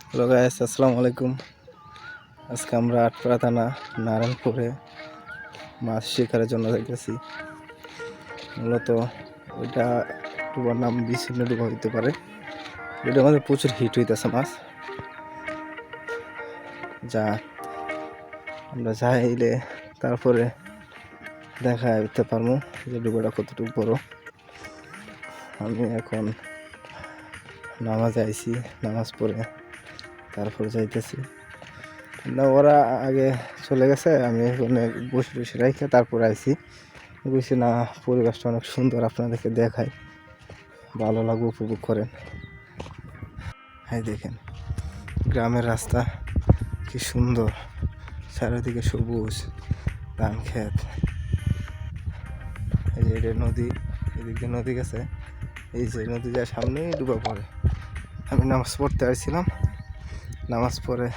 Hello guys, আসসালামু আলাইকুম। আজকে আমরা আটপাড়া থানা নারায়ণপুরে মাছ শিকারের জন্য যাইতেছি। মূলত ওইটা ডুবার নাম বিচ্ছিন্ন ডুবা হইতে পারে। ওইটার মধ্যে প্রচুর হিট হইতেছে মাছ। যা আমরা যাইলে তারপরে দেখা দিতে পারবো যে ডুবাটা কতটুকু বড়। আমি এখন নামাজ আইছি, নামাজ পড়ে তারপরে যাইতেছি। না, ওরা আগে চলে গেছে, আমি এখানে বসে বসে রাখে তারপরে আইছি। বুঝছি না, পরিবেশটা অনেক সুন্দর, আপনাদেরকে দেখাই, ভালো লাগবে, উপভোগ করেন। হ্যাঁ দেখেন গ্রামের রাস্তা কি সুন্দর, চারিদিকে সবুজ ধান ক্ষেত। এই যে এটা নদী, এদিকে নদী গেছে, এই যে নদী যায় সামনেই ডুবা পড়ে। আমি নামাজ পড়তে আসছিলাম, নামাজ পড়ে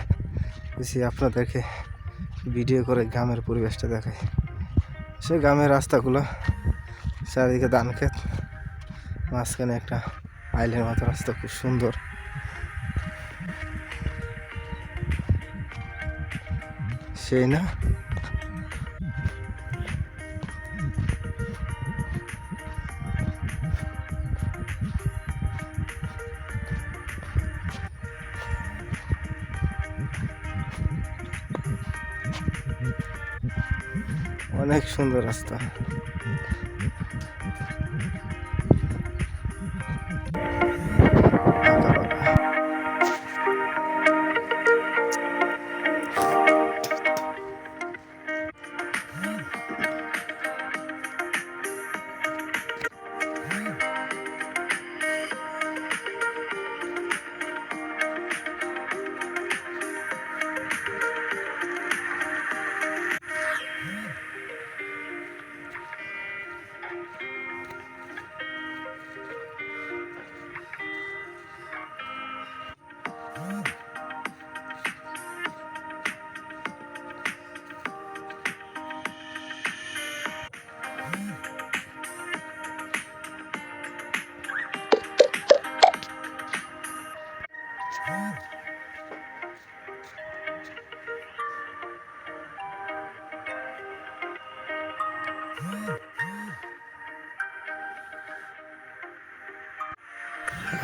বেশি আপনাদেরকে ভিডিও করে গ্রামের পরিবেশটা দেখাই। সে গ্রামের রাস্তাগুলো চারিদিকে ধান ক্ষেত, মাঝখানে একটা আইল্যান্ডের মতো রাস্তা, খুব সুন্দর। সেই না, অনেক সুন্দর রাস্তা।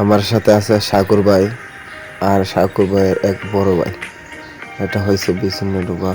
আমার সাথে আছে সাকুর ভাই আর সাকুর ভাইয়ের এক বড় ভাই। এটা হয়েছে বিচ্ছিন্ন ডুবা।